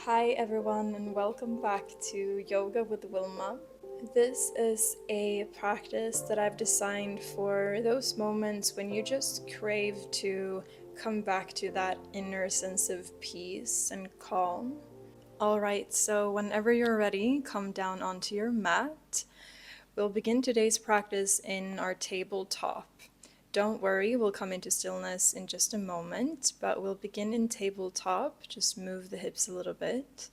Hi everyone and welcome back to Yoga with Wilma. This is a practice that I've designed for those moments when you just crave to come back to that inner sense of peace and calm. Alright, so whenever you're ready, come down onto your mat. We'll begin today's practice in our tabletop. Don't worry, we'll come into stillness in just a moment, but we'll begin in tabletop. Just move the hips a little bit.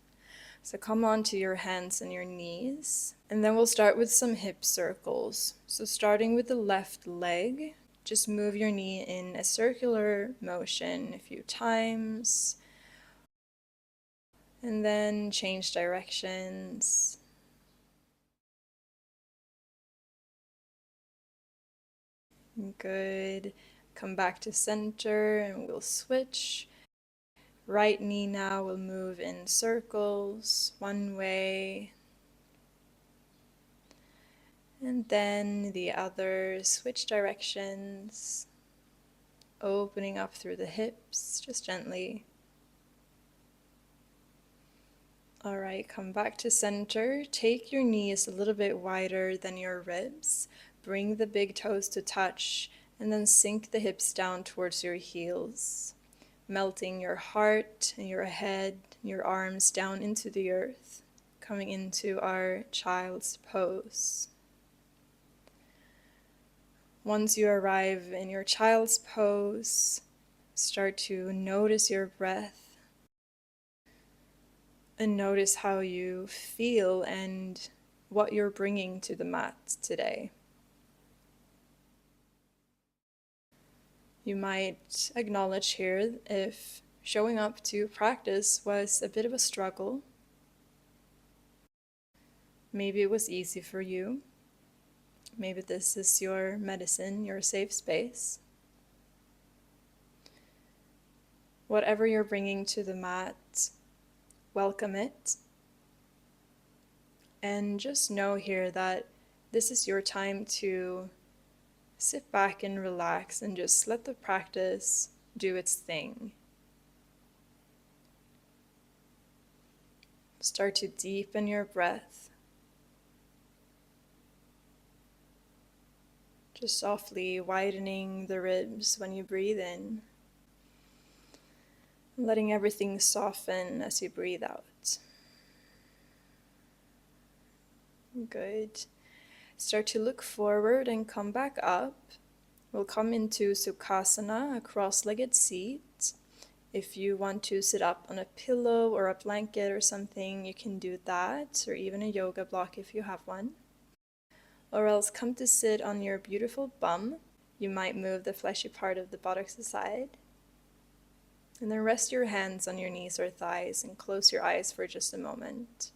So come onto your hands and your knees. And then we'll start with some hip circles. So starting with the left leg, just move your knee in a circular motion a few times. And then change directions. Good. Come back to center and we'll switch. Right knee now will move in circles, one way. And then the other, switch directions. Opening up through the hips, just gently. Alright, come back to center. Take your knees a little bit wider than your ribs. Bring the big toes to touch, and then sink the hips down towards your heels. Melting your heart and your head, your arms down into the earth. Coming into our child's pose. Once you arrive in your child's pose, start to notice your breath and notice how you feel and what you're bringing to the mat today. You might acknowledge here if showing up to practice was a bit of a struggle. Maybe it was easy for you. Maybe this is your medicine, your safe space. Whatever you're bringing to the mat, welcome it. And just know here that this is your time to sit back and relax and just let the practice do its thing. Start to deepen your breath. Just softly widening the ribs when you breathe in. Letting everything soften as you breathe out. Good. Start to look forward and come back up. We'll come into Sukhasana, a cross-legged seat. If you want to sit up on a pillow or a blanket or something, you can do that, or even a yoga block if you have one. Or else come to sit on your beautiful bum. You might move the fleshy part of the buttocks aside. And then rest your hands on your knees or thighs and close your eyes for just a moment.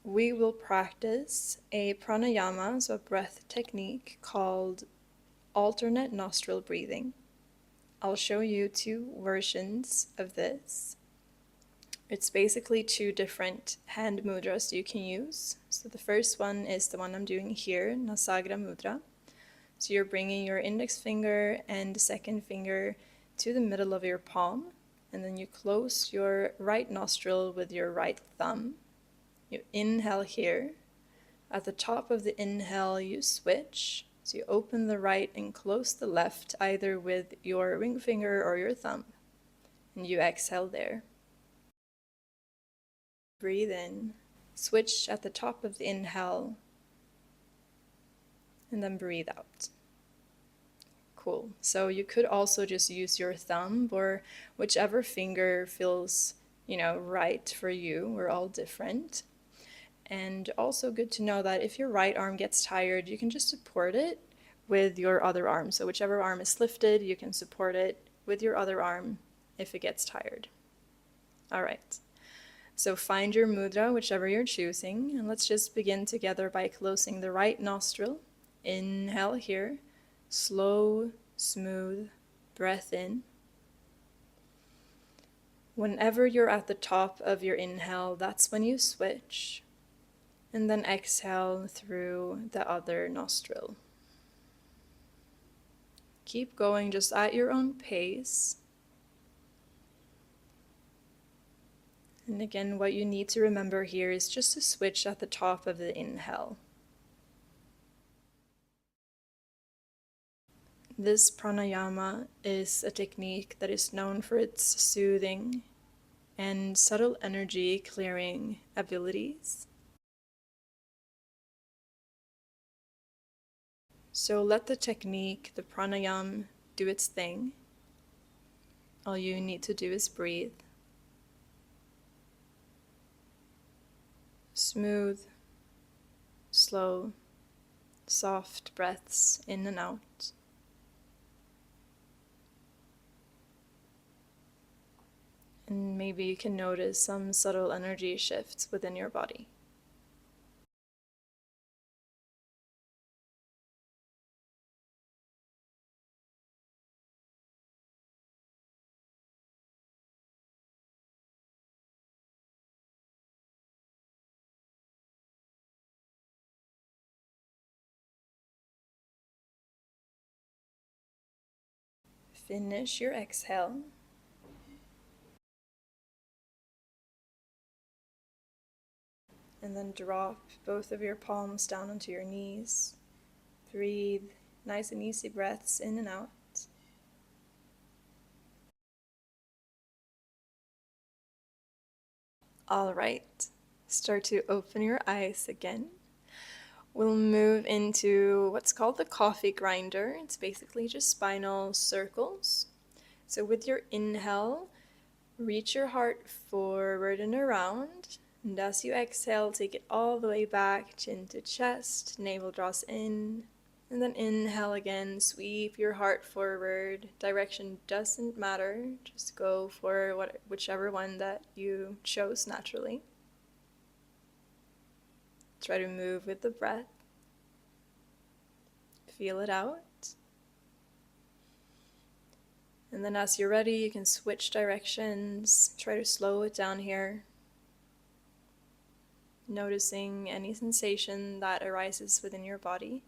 We will practice a pranayama, so a breath technique called alternate nostril breathing. I'll show you two versions of this. It's basically two different hand mudras you can use. So the first one is the one I'm doing here, Nasagra mudra. So you're bringing your index finger and second finger to the middle of your palm, and then you close your right nostril with your right thumb. You inhale here. At the top of the inhale, you switch. So you open the right and close the left, either with your ring finger or your thumb. And you exhale there. Breathe in. Switch at the top of the inhale. And then breathe out. Cool. So you could also just use your thumb or whichever finger feels, right for you. We're all different. And also good to know that if your right arm gets tired, you can just support it with your other arm. So whichever arm is lifted, you can support it with your other arm if it gets tired. All right. So find your mudra, whichever you're choosing, and let's just begin together by closing the right nostril. Inhale here, slow, smooth breath in. Whenever you're at the top of your inhale, that's when you switch. And then exhale through the other nostril. keep going just at your own pace. And again, what you need to remember here is just to switch at the top of the inhale. This pranayama is a technique that is known for its soothing and subtle energy clearing abilities. So let the technique, the pranayama, do its thing. All you need to do is breathe. Smooth, slow, soft breaths in and out. And maybe you can notice some subtle energy shifts within your body. Finish your exhale. And then drop both of your palms down onto your knees. Breathe nice and easy breaths in and out. All right, start to open your eyes again. We'll move into what's called the coffee grinder. It's basically just spinal circles. So with your inhale, reach your heart forward and around. And as you exhale, take it all the way back, chin to chest, navel draws in. And then inhale again, sweep your heart forward. Direction doesn't matter, just go for whichever one that you chose naturally. Try to move with the breath. Feel it out. And then as you're ready, you can switch directions. Try to slow it down here. Noticing any sensation that arises within your body.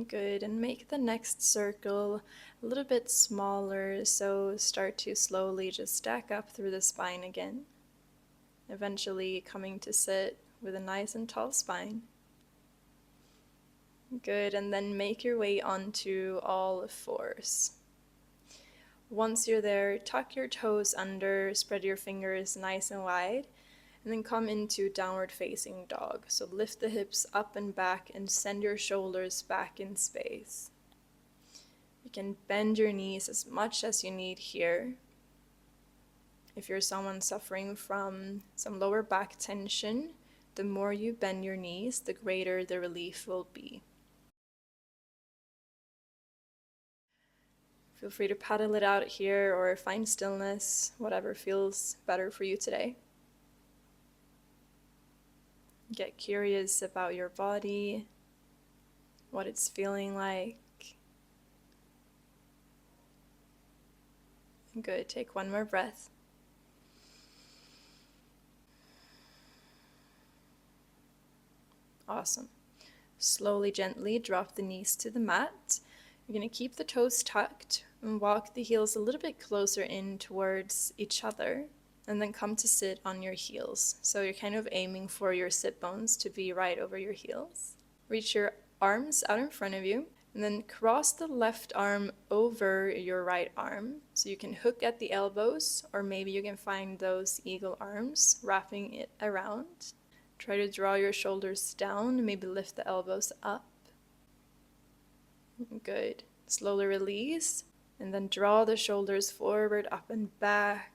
Good, and make the next circle a little bit smaller, so start to slowly just stack up through the spine again, eventually coming to sit with a nice and tall spine. Good, and then make your way onto all fours. Once you're there, tuck your toes under, spread your fingers nice and wide, and then come into downward facing dog. So lift the hips up and back and send your shoulders back in space. You can bend your knees as much as you need here. If you're someone suffering from some lower back tension, the more you bend your knees, the greater the relief will be. Feel free to paddle it out here or find stillness, whatever feels better for you today. Get curious about your body, what it's feeling like. Good, take one more breath. Awesome. Slowly, gently drop the knees to the mat. You're going to keep the toes tucked and walk the heels a little bit closer in towards each other, and then come to sit on your heels. So you're kind of aiming for your sit bones to be right over your heels. Reach your arms out in front of you, and then cross the left arm over your right arm. So you can hook at the elbows, or maybe you can find those eagle arms, wrapping it around. Try to draw your shoulders down, maybe lift the elbows up. Good. Slowly release, and then draw the shoulders forward, up and back.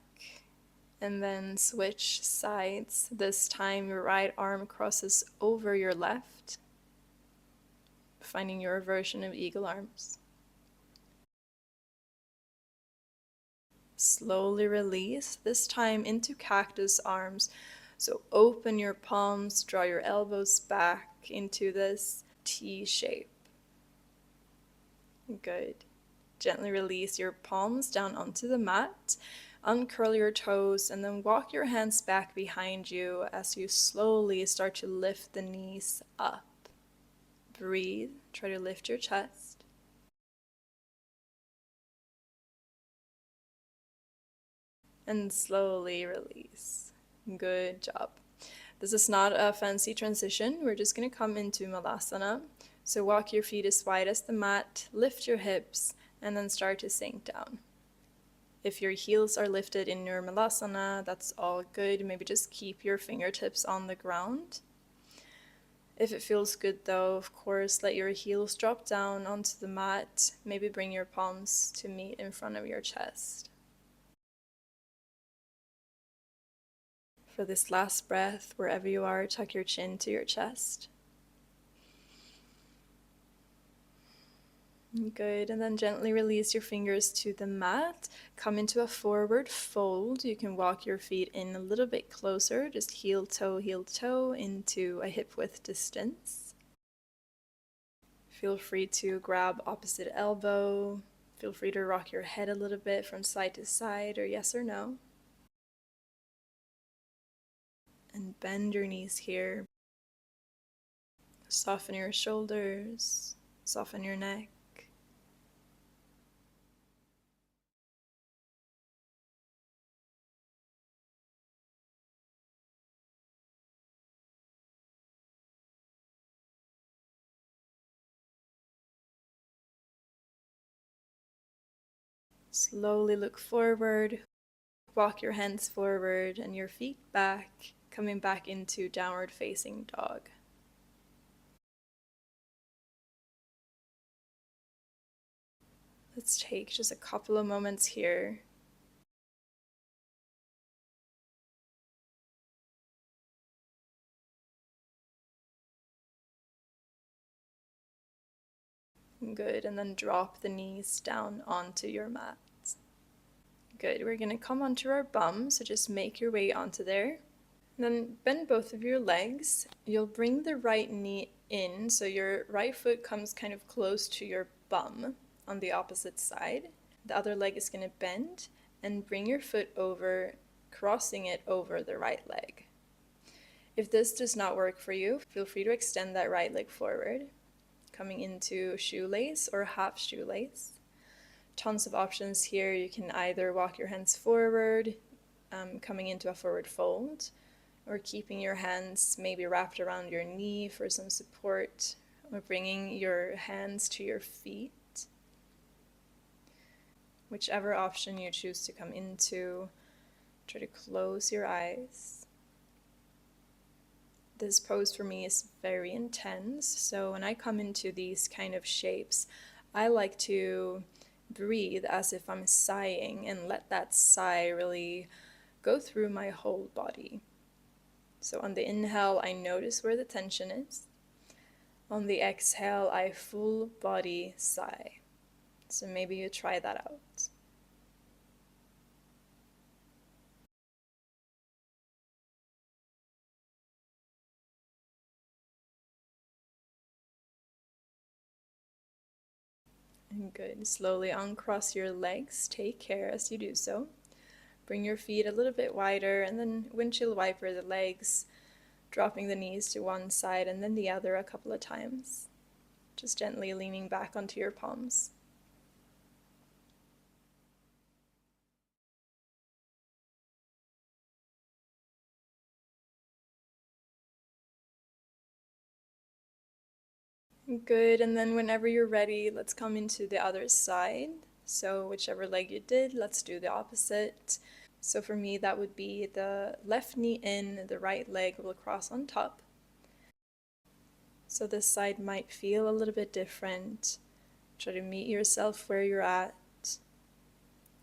And then switch sides. This time your right arm crosses over your left, finding your version of eagle arms. Slowly release, this time into cactus arms. So open your palms, draw your elbows back into this T shape. Good. Gently release your palms down onto the mat. Uncurl your toes and then walk your hands back behind you as you slowly start to lift the knees up. Breathe, try to lift your chest. And slowly release. Good job. This is not a fancy transition. We're just going to come into Malasana. So walk your feet as wide as the mat, lift your hips, and then start to sink down. If your heels are lifted in your Malasana, that's all good. Maybe just keep your fingertips on the ground. If it feels good though, of course, let your heels drop down onto the mat. Maybe bring your palms to meet in front of your chest. For this last breath, wherever you are, tuck your chin to your chest. Good, and then gently release your fingers to the mat. Come into a forward fold. You can walk your feet in a little bit closer, just heel toe into a hip width distance. Feel free to grab opposite elbow. Feel free to rock your head a little bit from side to side, or yes or no. And bend your knees here. Soften your shoulders, soften your neck. Slowly look forward. Walk your hands forward and your feet back, coming back into downward facing dog. Let's take just a couple of moments here. Good, and then drop the knees down onto your mat. Good, we're gonna come onto our bum, so just make your way onto there. Then bend both of your legs. You'll bring the right knee in, so your right foot comes kind of close to your bum on the opposite side. The other leg is going to bend and bring your foot over, crossing it over the right leg. If this does not work for you, feel free to extend that right leg forward, coming into shoelace or half shoelace. Tons of options here. You can either walk your hands forward, coming into a forward fold, or keeping your hands maybe wrapped around your knee for some support, or bringing your hands to your feet. Whichever option you choose to come into, try to close your eyes. This pose for me is very intense, so when I come into these kind of shapes, I like to breathe as if I'm sighing and let that sigh really go through my whole body. So on the inhale, I notice where the tension is. On the exhale, I full body sigh. So maybe you try that out. And good. Slowly uncross your legs. Take care as you do so. Bring your feet a little bit wider and then windshield wiper the legs, dropping the knees to one side and then the other a couple of times. Just gently leaning back onto your palms. Good, and then whenever you're ready, let's come into the other side. So whichever leg you did, let's do the opposite. So for me, that would be the left knee in, the right leg will cross on top. So this side might feel a little bit different. Try to meet yourself where you're at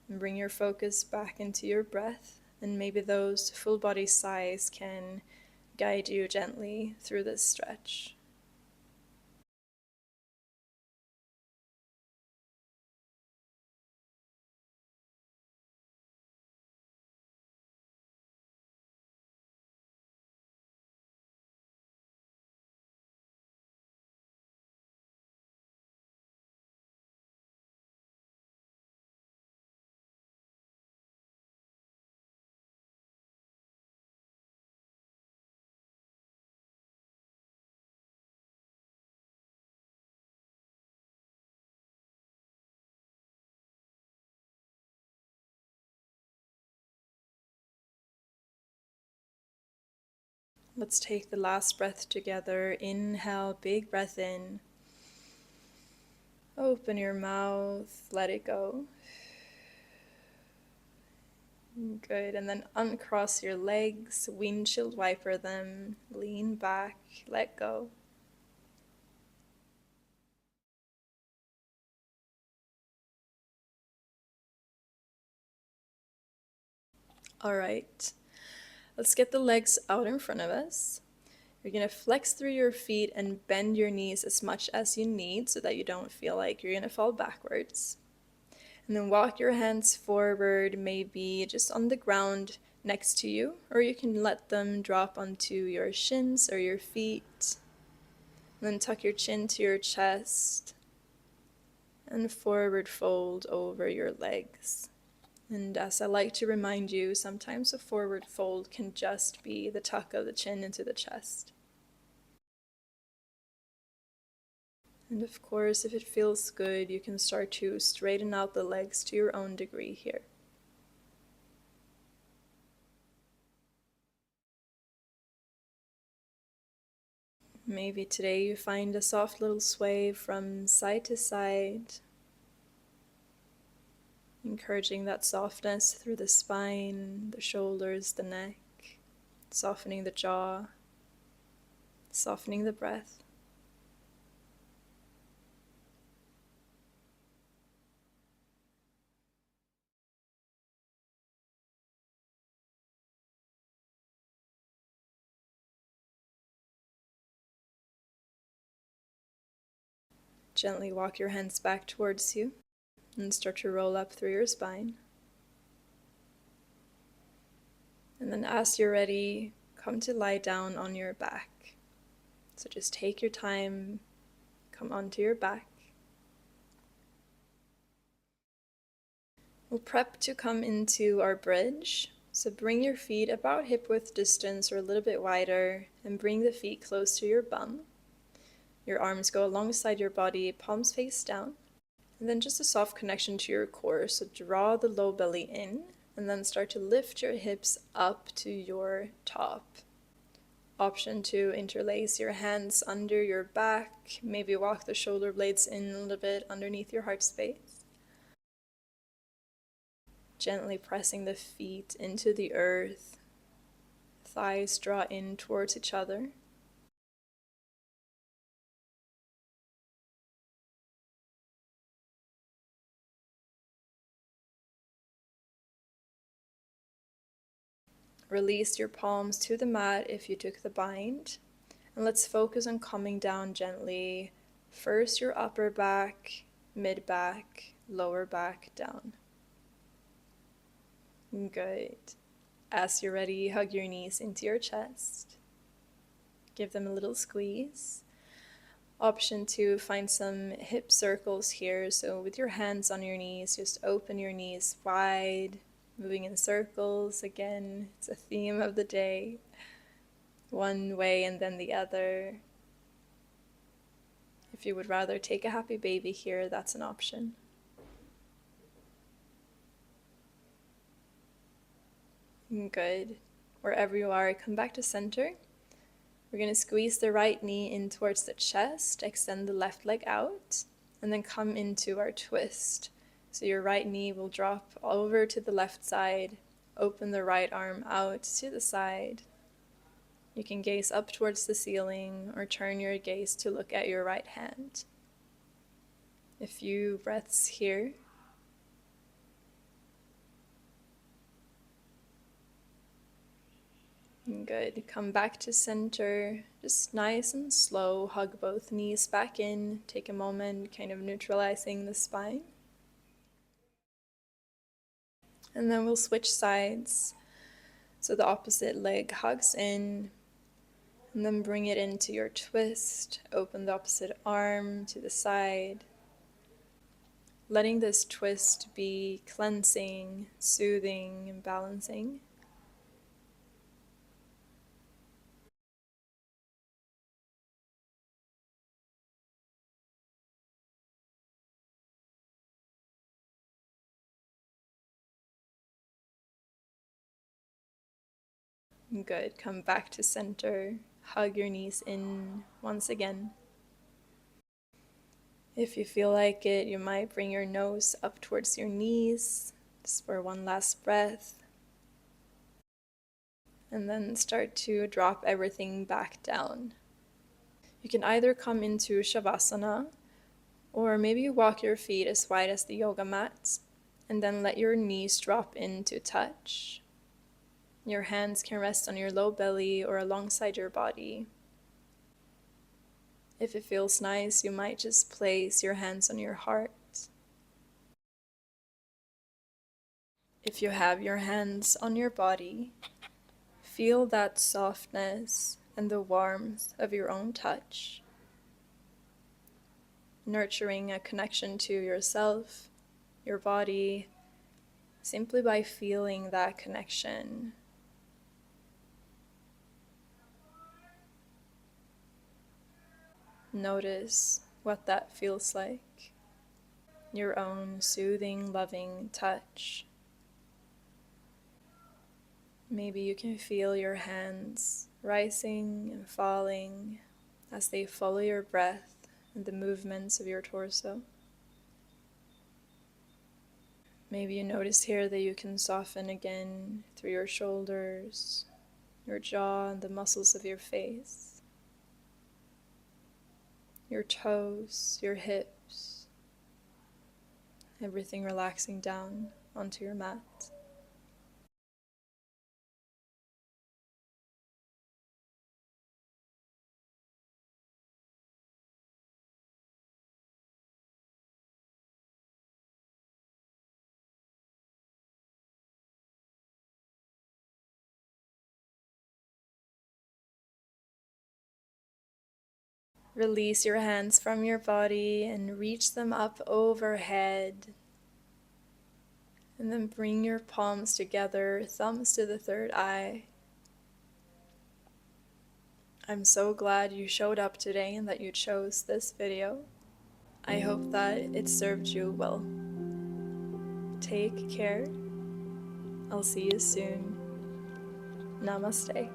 and bring your focus back into your breath. And maybe those full body sighs can guide you gently through this stretch. Let's take the last breath together. Inhale, big breath in. Open your mouth, let it go. Good, and then uncross your legs, windshield wiper them, lean back, let go. All right, let's get the legs out in front of us. You're gonna flex through your feet and bend your knees as much as you need so that you don't feel like you're gonna fall backwards. And then walk your hands forward, maybe just on the ground next to you, or you can let them drop onto your shins or your feet. And then tuck your chin to your chest and forward fold over your legs. And as I like to remind you, sometimes a forward fold can just be the tuck of the chin into the chest. And of course, if it feels good, you can start to straighten out the legs to your own degree here. Maybe today you find a soft little sway from side to side, encouraging that softness through the spine, the shoulders, the neck, softening the jaw, softening the breath. Gently walk your hands back towards you and start to roll up through your spine. And then as you're ready, come to lie down on your back. So just take your time, come onto your back. We'll prep to come into our bridge. So bring your feet about hip width distance or a little bit wider and bring the feet close to your bum. Your arms go alongside your body, palms face down. And then just a soft connection to your core. So draw the low belly in and then start to lift your hips up to your top. Option to interlace your hands under your back, maybe walk the shoulder blades in a little bit underneath your heart space. Gently pressing the feet into the earth, thighs draw in towards each other. Release your palms to the mat if you took the bind. And let's focus on coming down gently. First your upper back, mid back, lower back down. Good. As you're ready, hug your knees into your chest. Give them a little squeeze. Option to find some hip circles here. So with your hands on your knees, just open your knees wide, moving in circles. Again, it's a theme of the day. One way and then the other. If you would rather take a happy baby here, that's an option. Good. Wherever you are, come back to center. We're going to squeeze the right knee in towards the chest, extend the left leg out, and then come into our twist. So your right knee will drop over to the left side, open the right arm out to the side. You can gaze up towards the ceiling or turn your gaze to look at your right hand. A few breaths here. Good. Come back to center. Just nice and slow. Hug both knees back in. Take a moment, kind of neutralizing the spine. And then we'll switch sides. So the opposite leg hugs in. And then bring it into your twist. Open the opposite arm to the side. Letting this twist be cleansing, soothing, and balancing. Good. Come back to center. Hug your knees in once again. If you feel like it, you might bring your nose up towards your knees, just for one last breath. And then start to drop everything back down. You can either come into Savasana, or maybe walk your feet as wide as the yoga mat, and then let your knees drop into touch. Your hands can rest on your low belly or alongside your body. If it feels nice, you might just place your hands on your heart. If you have your hands on your body, feel that softness and the warmth of your own touch, nurturing a connection to yourself, your body, simply by feeling that connection. Notice what that feels like, your own soothing, loving touch. Maybe you can feel your hands rising and falling as they follow your breath and the movements of your torso. Maybe you notice here that you can soften again through your shoulders, your jaw, and the muscles of your face. Your toes, your hips, everything relaxing down onto your mat. Release your hands from your body and reach them up overhead. And then bring your palms together, thumbs to the third eye. I'm so glad you showed up today and that you chose this video. I hope that it served you well. Take care. I'll see you soon. Namaste.